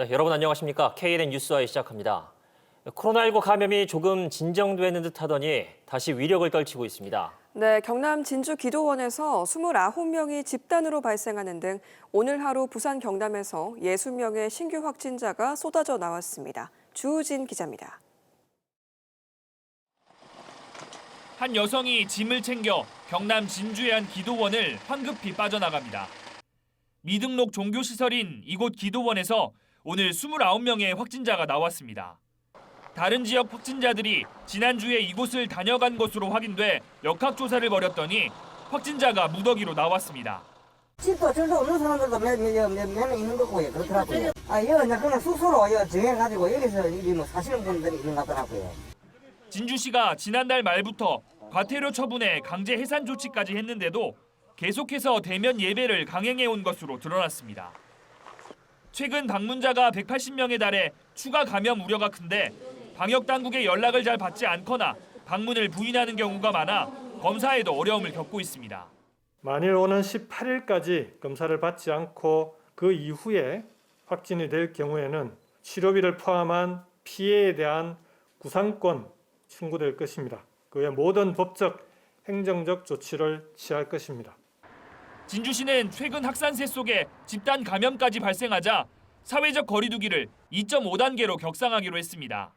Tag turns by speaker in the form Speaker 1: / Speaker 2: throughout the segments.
Speaker 1: 네, 여러분 안녕하십니까? KNN 뉴스와이 시작합니다. 코로나19 감염이 조금 진정되는 듯 하더니 다시 위력을 떨치고 있습니다.
Speaker 2: 네, 경남 진주 기도원에서 29명이 집단으로 발생하는 등 오늘 하루 부산 경남에서 60명의 신규 확진자가 쏟아져 나왔습니다. 주우진 기자입니다.
Speaker 3: 한 여성이 짐을 챙겨 경남 진주의 한 기도원을 황급히 빠져나갑니다. 미등록 종교시설인 이곳 기도원에서 오늘 29명의 확진자가 나왔습니다. 다른 지역 확진자들이 지난주에 이곳을 다녀간 것으로 확인돼 역학조사를 벌였더니 확진자가 무더기로 나왔습니다.
Speaker 4: 집도 절도 없는 사람들도 몇 명 있는 거고 그렇더라고요. 여기 그냥 숙소로 정해가지고 여기서 뭐 사시는 분들이 있는 것 같더라고요.
Speaker 3: 진주시가 지난달 말부터 과태료 처분에 강제 해산 조치까지 했는데도 계속해서 대면 예배를 강행해온 것으로 드러났습니다. 최근 방문자가 180명에 달해 추가 감염 우려가 큰데 방역당국의 연락을 잘 받지 않거나 방문을 부인하는 경우가 많아 검사에도 어려움을 겪고 있습니다.
Speaker 5: 만일 오는 18일까지 검사를 받지 않고 그 이후에 확진이 될 경우에는 치료비를 포함한 피해에 대한 구상권 청구될 것입니다. 그외 모든 법적, 행정적 조치를 취할 것입니다.
Speaker 3: 진주시는 최근 확산세 속에 집단 감염까지 발생하자 사회적 거리두기를 2.5단계로 격상하기로 했습니다.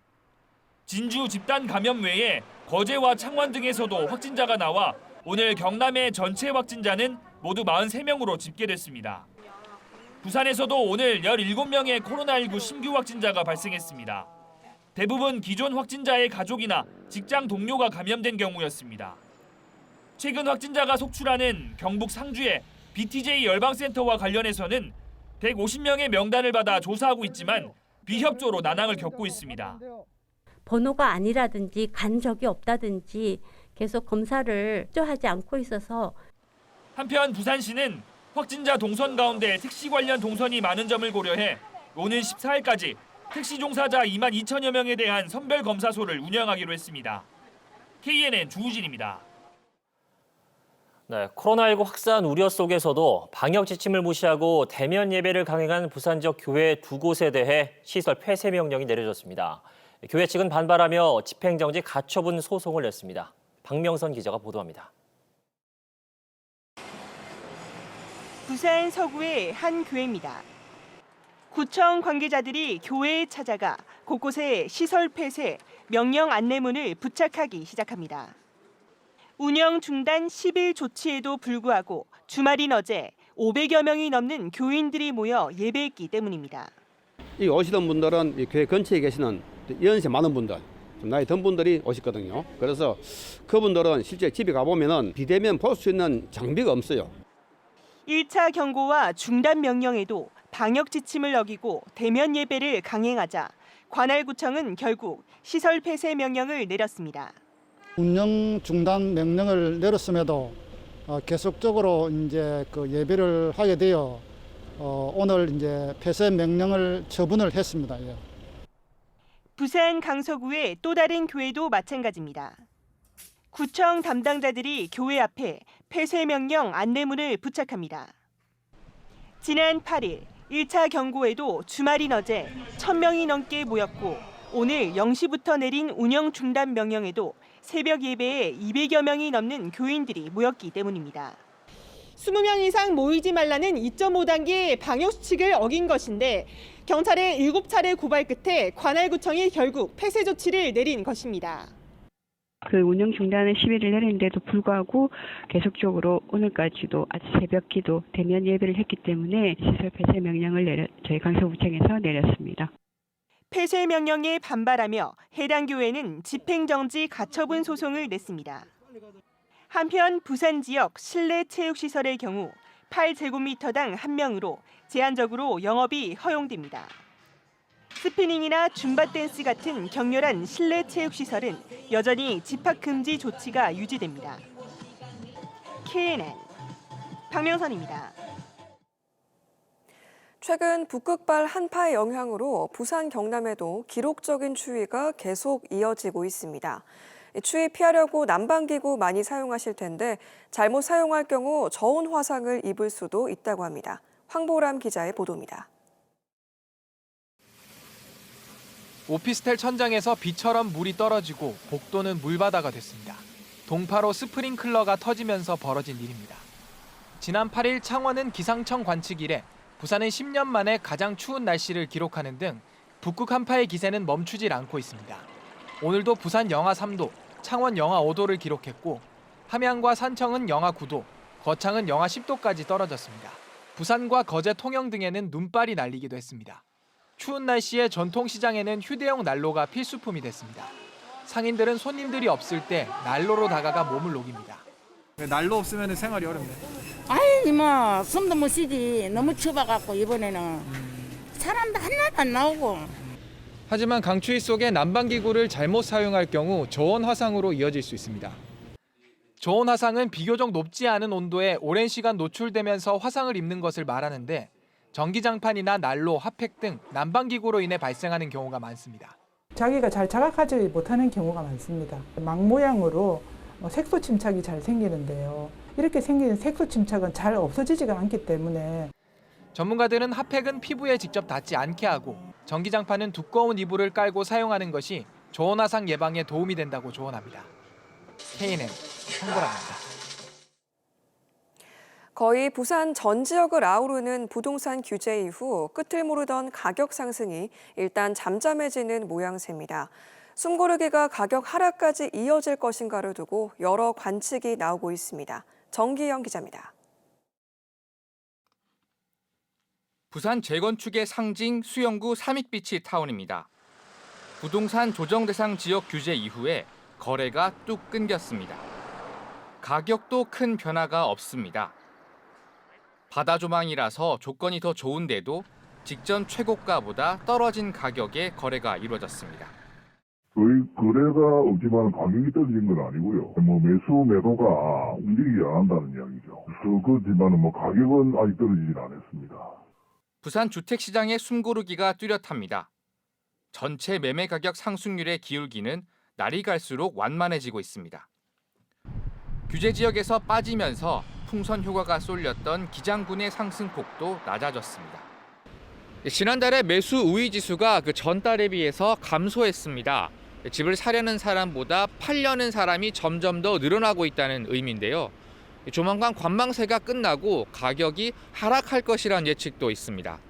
Speaker 3: 진주 집단 감염 외에 거제와 창원 등에서도 확진자가 나와 오늘 경남의 전체 확진자는 모두 43명으로 집계됐습니다. 부산에서도 오늘 17명의 코로나19 신규 확진자가 발생했습니다. 대부분 기존 확진자의 가족이나 직장 동료가 감염된 경우였습니다. 최근 확진자가 속출하는 경북 상주의 BTJ 열방센터와 관련해서는 150명의 명단을 받아 조사하고 있지만 비협조로 난항을 겪고 있습니다.
Speaker 6: 번호가 아니라든지 간 적이 없다든지 계속 검사를 하지 않고 있어서
Speaker 3: 한편 부산시는 확진자 동선 가운데 택시 관련 동선이 많은 점을 고려해 오는 14일까지 택시 종사자 2만 2천여 명에 대한 선별검사소를 운영하기로 했습니다. KNN 주우진입니다.
Speaker 1: 네, 코로나19 확산 우려 속에서도 방역 지침을 무시하고 대면 예배를 강행한 부산 지역 교회 2곳에 대해 시설 폐쇄 명령이 내려졌습니다. 교회 측은 반발하며 집행정지 가처분 소송을 냈습니다. 박명선 기자가 보도합니다.
Speaker 7: 부산 서구의 한 교회입니다. 구청 관계자들이 교회에 찾아가 곳곳에 시설 폐쇄, 명령 안내문을 부착하기 시작합니다. 운영 중단 10일 조치에도 불구하고 주말인 어제 500여 명이 넘는 교인들이 모여 예배했기 때문입니다.
Speaker 8: 이 오시던 분들은 이 교회 근처에 계시는 연세 많은 분들, 좀 나이 든 분들이 오셨거든요. 그래서 그분들은 실제 집에 가보면은 비대면 볼 수 있는 장비가 없어요.
Speaker 7: 1차 경고와 중단 명령에도 방역 지침을 어기고 대면 예배를 강행하자 관할구청은 결국 시설 폐쇄 명령을 내렸습니다.
Speaker 9: 운영 중단 명령을 내렸음에도 계속적으로 이제 그 예배를 하게 되어 오늘 이제 폐쇄 명령을 처분을 했습니다. 예.
Speaker 7: 부산 강서구의 또 다른 교회도 마찬가지입니다. 구청 담당자들이 교회 앞에 폐쇄 명령 안내문을 부착합니다. 지난 8일 1차 경고에도 주말인 어제 1,000명이 넘게 모였고 오늘 0시부터 내린 운영 중단 명령에도 새벽 예배에 200여 명이 넘는 교인들이 모였기 때문입니다.
Speaker 10: 20명 이상 모이지 말라는 2.5단계 방역 수칙을 어긴 것인데 경찰의 7차례 고발 끝에 관할구청이 결국 폐쇄 조치를 내린 것입니다.
Speaker 11: 그 운영 중단을 10일을 내렸는데도 불구하고 계속적으로 오늘까지도 아주 새벽 기도 대면 예배를 했기 때문에 시설 폐쇄 명령을 저희 강서구청에서 내렸습니다.
Speaker 7: 폐쇄 명령에 반발하며 해당 교회는 집행정지 가처분 소송을 냈습니다. 한편 부산 지역 실내 체육시설의 경우 8제곱미터당 1명으로 제한적으로 영업이 허용됩니다. 스피닝이나 줌바 댄스 같은 격렬한 실내 체육시설은 여전히 집합금지 조치가 유지됩니다. KNN 박명선입니다.
Speaker 2: 최근 북극발 한파의 영향으로 부산 경남에도 기록적인 추위가 계속 이어지고 있습니다. 추위 피하려고 난방기구 많이 사용하실 텐데 잘못 사용할 경우 저온 화상을 입을 수도 있다고 합니다. 황보람 기자의 보도입니다.
Speaker 12: 오피스텔 천장에서 비처럼 물이 떨어지고 복도는 물바다가 됐습니다. 동파로 스프링클러가 터지면서 벌어진 일입니다. 지난 8일 창원은 기상청 관측 이래 부산은 10년 만에 가장 추운 날씨를 기록하는 등 북극 한파의 기세는 멈추질 않고 있습니다. 오늘도 부산 영하 3도, 창원 영하 5도를 기록했고 함양과 산청은 영하 9도, 거창은 영하 10도까지 떨어졌습니다. 부산과 거제 통영 등에는 눈발이 날리기도 했습니다. 추운 날씨에 전통시장에는 휴대용 난로가 필수품이 됐습니다. 상인들은 손님들이 없을 때 난로로 다가가 몸을 녹입니다.
Speaker 13: 난로 없으면 생활이 어렵네.
Speaker 14: 아이 뭐 숨도 못 쉬지. 너무 추워갖고 이번에는 사람도 하나도 안 나오고.
Speaker 12: 하지만 강추위 속에 난방기구를 잘못 사용할 경우 저온 화상으로 이어질 수 있습니다. 저온 화상은 비교적 높지 않은 온도에 오랜 시간 노출되면서 화상을 입는 것을 말하는데 전기장판이나 난로, 핫팩 등 난방기구로 인해 발생하는 경우가 많습니다.
Speaker 15: 자기가 잘 자각하지 못하는 경우가 많습니다. 망 모양으로 색소 침착이 잘 생기는데요. 이렇게 생기는 색소 침착은 잘 없어지지가 않기 때문에
Speaker 12: 전문가들은 핫팩은 피부에 직접 닿지 않게 하고 전기장판은 두꺼운 이불을 깔고 사용하는 것이 저온 화상 예방에 도움이 된다고 조언합니다. KNN 홍보라입니다.
Speaker 2: 거의 부산 전 지역을 아우르는 부동산 규제 이후 끝을 모르던 가격 상승이 일단 잠잠해지는 모양새입니다. 숨고르기가 가격 하락까지 이어질 것인가를 두고 여러 관측이 나오고 있습니다. 정기영 기자입니다.
Speaker 16: 부산 재건축의 상징 수영구 삼익비치 타운입니다. 부동산 조정 대상 지역 규제 이후에 거래가 뚝 끊겼습니다. 가격도 큰 변화가 없습니다. 바다 조망이라서 조건이 더 좋은데도 직전 최고가보다 떨어진 가격에 거래가 이루어졌습니다.
Speaker 17: 거의 거래가 없지만 가격이 떨어진 건 아니고요. 매수 매도가 움직이지 않는다는 이야기죠. 그렇지만 가격은 아직 떨어지진 않았습니다.
Speaker 16: 부산 주택시장의 숨고르기가 뚜렷합니다. 전체 매매 가격 상승률의 기울기는 날이 갈수록 완만해지고 있습니다. 규제 지역에서 빠지면서 풍선 효과가 쏠렸던 기장군의 상승폭도 낮아졌습니다. 지난달에 매수 우위 지수가 그 전달에 비해서 감소했습니다. 집을 사려는 사람보다 팔려는 사람이 점점 더 늘어나고 있다는 의미인데요. 조만간 관망세가 끝나고 가격이 하락할 것이라는 예측도 있습니다.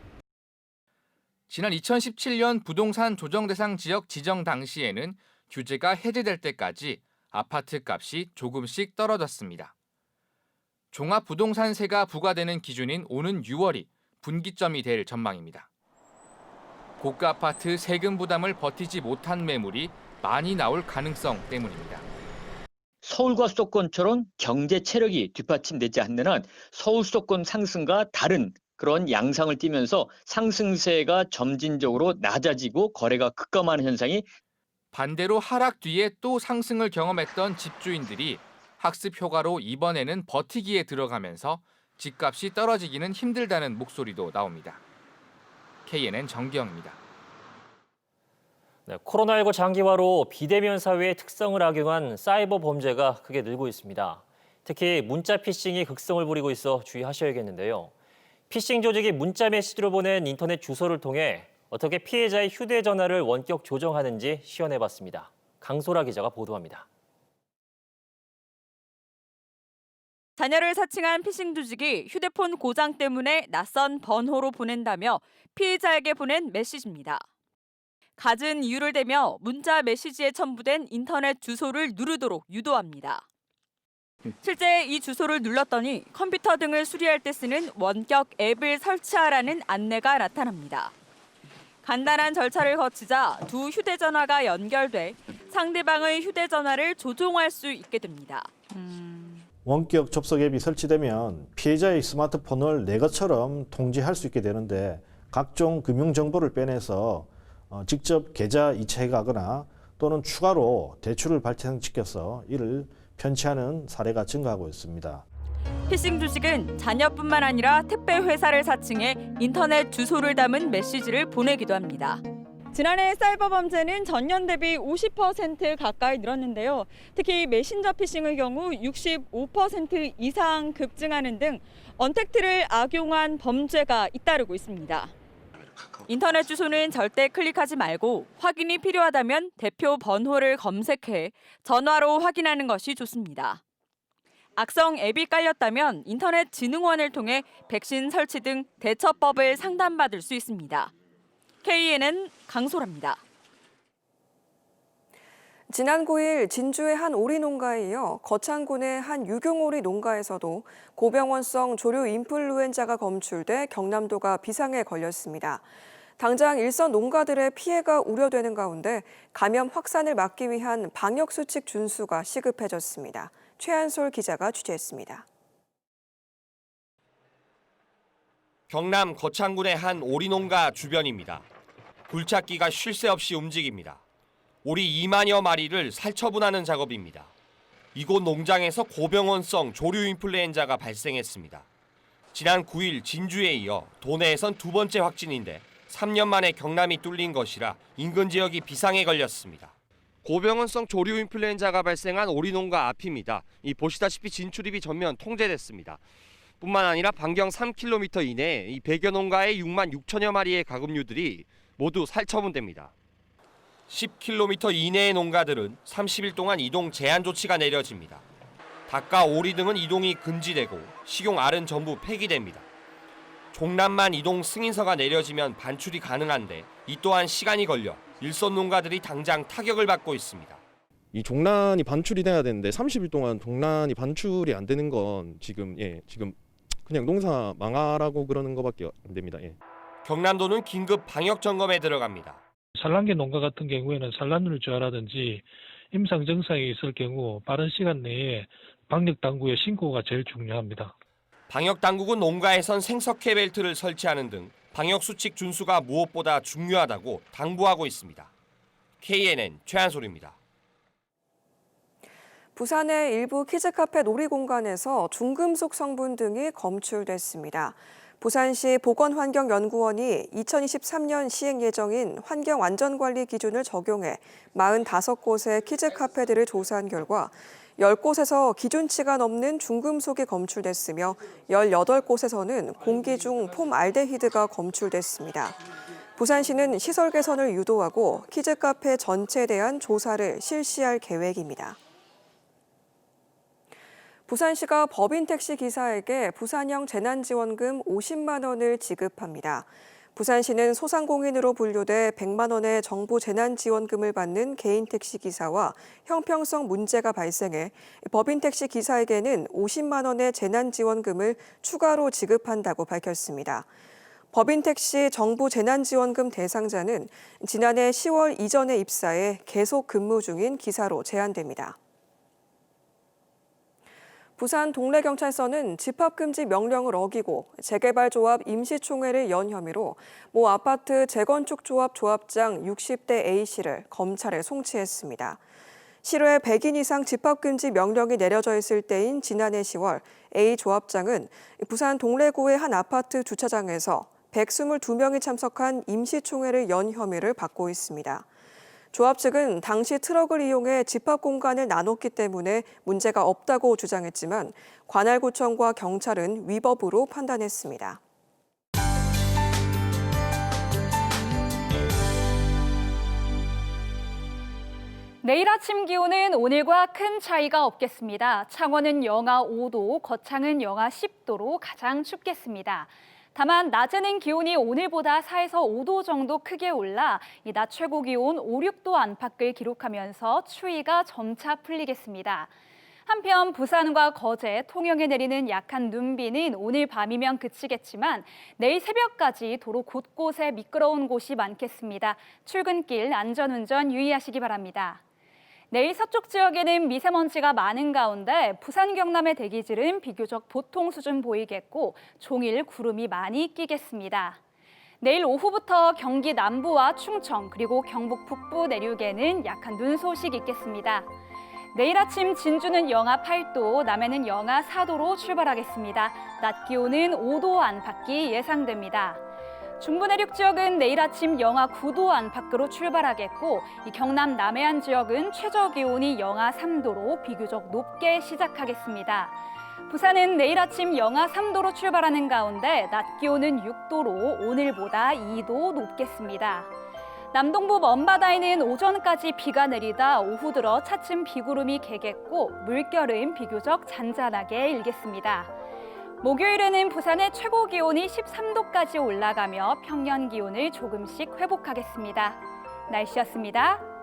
Speaker 16: 지난 2017년 부동산 조정 대상 지역 지정 당시에는 규제가 해제될 때까지 아파트 값이 조금씩 떨어졌습니다. 종합부동산세가 부과되는 기준인 오는 6월이 분기점이 될 전망입니다. 고가 아파트 세금 부담을 버티지 못한 매물이 많이 나올 가능성 때문입니다.
Speaker 18: 서울과 수도권처럼 경제 체력이 뒷받침되지 않는 한 서울 수도권 상승과 다른 그런 양상을 띠면서 상승세가 점진적으로 낮아지고 거래가 급감하는 현상이
Speaker 16: 반대로 하락 뒤에 또 상승을 경험했던 집주인들이 학습 효과로 이번에는 버티기에 들어가면서 집값이 떨어지기는 힘들다는 목소리도 나옵니다. KNN 정기영입니다.
Speaker 1: 네, 코로나19 장기화로 비대면 사회의 특성을 악용한 사이버 범죄가 크게 늘고 있습니다. 특히 문자 피싱이 극성을 부리고 있어 주의하셔야겠는데요. 피싱 조직이 문자 메시지로 보낸 인터넷 주소를 통해 어떻게 피해자의 휴대전화를 원격 조정하는지 시연해봤습니다. 강소라 기자가 보도합니다.
Speaker 19: 자녀를 사칭한 피싱 조직이 휴대폰 고장 때문에 낯선 번호로 보낸다며 피해자에게 보낸 메시지입니다. 갖은 이유를 대며 문자 메시지에 첨부된 인터넷 주소를 누르도록 유도합니다. 실제 이 주소를 눌렀더니 컴퓨터 등을 수리할 때 쓰는 원격 앱을 설치하라는 안내가 나타납니다. 간단한 절차를 거치자 두 휴대전화가 연결돼 상대방의 휴대전화를 조종할 수 있게 됩니다.
Speaker 20: 원격 접속 앱이 설치되면 피해자의 스마트폰을 내 것처럼 통제할 수 있게 되는데 각종 금융 정보를 빼내서 직접 계좌 이체하거나 또는 추가로 대출을 발생시켜서 이를 편취하는 사례가 증가하고 있습니다.
Speaker 19: 피싱 조직은 자녀뿐만 아니라 택배 회사를 사칭해 인터넷 주소를 담은 메시지를 보내기도 합니다. 지난해 사이버 범죄는 전년 대비 50% 가까이 늘었는데요. 특히 메신저 피싱의 경우 65% 이상 급증하는 등 언택트를 악용한 범죄가 잇따르고 있습니다. 인터넷 주소는 절대 클릭하지 말고 확인이 필요하다면 대표 번호를 검색해 전화로 확인하는 것이 좋습니다. 악성 앱이 깔렸다면 인터넷진흥원을 통해 백신 설치 등 대처법을 상담받을 수 있습니다. KNN 강소라입니다.
Speaker 2: 지난 9일 진주의 한 오리 농가에 이어 거창군의 한 유경오리 농가에서도 고병원성 조류 인플루엔자가 검출돼 경남도가 비상에 걸렸습니다. 당장 일선 농가들의 피해가 우려되는 가운데 감염 확산을 막기 위한 방역수칙 준수가 시급해졌습니다. 최한솔 기자가 취재했습니다.
Speaker 21: 경남 거창군의 한 오리 농가 주변입니다. 굴착기가 쉴 새 없이 움직입니다. 오리 2만여 마리를 살처분하는 작업입니다. 이곳 농장에서 고병원성 조류 인플루엔자가 발생했습니다. 지난 9일 진주에 이어 도내에선 두 번째 확진인데 3년 만에 경남이 뚫린 것이라 인근 지역이 비상에 걸렸습니다. 고병원성 조류 인플루엔자가 발생한 오리 농가 앞입니다. 보시다시피 진출입이 전면 통제됐습니다. 뿐만 아니라 반경 3km 이내에 이 100여 농가의 6만 6천여 마리의 가금류들이 모두 살처분됩니다. 10km 이내의 농가들은 30일 동안 이동 제한 조치가 내려집니다. 닭과 오리 등은 이동이 금지되고 식용 알은 전부 폐기됩니다. 종란만 이동 승인서가 내려지면 반출이 가능한데 이 또한 시간이 걸려 일선 농가들이 당장 타격을 받고 있습니다.
Speaker 22: 이 종란이 반출이 돼야 되는데 30일 동안 종란이 반출이 안 되는 건 지금 그냥 농사 망하라고 그러는 것밖에 안 됩니다.
Speaker 21: 경남도는 긴급 방역 점검에 들어갑니다.
Speaker 23: 산란계 농가 같은 경우에는 산란율 저하라든지 임상 증상이 있을 경우 빠른 시간 내에 방역 당국의 신고가 제일 중요합니다.
Speaker 21: 방역 당국은 농가에선 생석회 벨트를 설치하는 등 방역 수칙 준수가 무엇보다 중요하다고 당부하고 있습니다. KNN 최한솔입니다.
Speaker 2: 부산의 일부 키즈카페 놀이공간에서 중금속 성분 등이 검출됐습니다. 부산시 보건환경연구원이 2023년 시행 예정인 환경안전관리 기준을 적용해 45곳의 키즈카페들을 조사한 결과 10곳에서 기준치가 넘는 중금속이 검출됐으며 18곳에서는 공기 중 폼알데히드가 검출됐습니다. 부산시는 시설 개선을 유도하고 키즈카페 전체에 대한 조사를 실시할 계획입니다. 부산시가 법인 택시 기사에게 부산형 재난지원금 50만 원을 지급합니다. 부산시는 소상공인으로 분류돼 100만 원의 정부 재난지원금을 받는 개인 택시 기사와 형평성 문제가 발생해 법인 택시 기사에게는 50만 원의 재난지원금을 추가로 지급한다고 밝혔습니다. 법인 택시 정부 재난지원금 대상자는 지난해 10월 이전에 입사해 계속 근무 중인 기사로 제한됩니다. 부산 동래경찰서는 집합금지 명령을 어기고 재개발조합 임시총회를 연 혐의로 모 아파트 재건축 조합 조합장 60대 A씨를 검찰에 송치했습니다. 실외 100인 이상 집합금지 명령이 내려져 있을 때인 지난해 10월 A 조합장은 부산 동래구의 한 아파트 주차장에서 122명이 참석한 임시총회를 연 혐의를 받고 있습니다. 조합 측은 당시 트럭을 이용해 집합 공간을 나눴기 때문에 문제가 없다고 주장했지만 관할구청과 경찰은 위법으로 판단했습니다.
Speaker 24: 내일 아침 기온은 오늘과 큰 차이가 없겠습니다. 창원은 영하 5도, 거창은 영하 10도로 가장 춥겠습니다. 다만 낮에는 기온이 오늘보다 4에서 5도 정도 크게 올라 낮 최고 기온 5, 6도 안팎을 기록하면서 추위가 점차 풀리겠습니다. 한편 부산과 거제, 통영에 내리는 약한 눈비는 오늘 밤이면 그치겠지만 내일 새벽까지 도로 곳곳에 미끄러운 곳이 많겠습니다. 출근길 안전운전 유의하시기 바랍니다. 내일 서쪽 지역에는 미세먼지가 많은 가운데 부산 경남의 대기질은 비교적 보통 수준 보이겠고 종일 구름이 많이 끼겠습니다. 내일 오후부터 경기 남부와 충청 그리고 경북 북부 내륙에는 약한 눈 소식 있겠습니다. 내일 아침 진주는 영하 8도, 남해는 영하 4도로 출발하겠습니다. 낮 기온은 5도 안팎이 예상됩니다. 중부 내륙 지역은 내일 아침 영하 9도 안팎으로 출발하겠고 경남 남해안 지역은 최저 기온이 영하 3도로 비교적 높게 시작하겠습니다. 부산은 내일 아침 영하 3도로 출발하는 가운데 낮 기온은 6도로 오늘보다 2도 높겠습니다. 남동부 먼바다에는 오전까지 비가 내리다 오후 들어 차츰 비구름이 개겠고 물결은 비교적 잔잔하게 일겠습니다. 목요일에는 부산의 최고 기온이 13도까지 올라가며 평년 기온을 조금씩 회복하겠습니다. 날씨였습니다.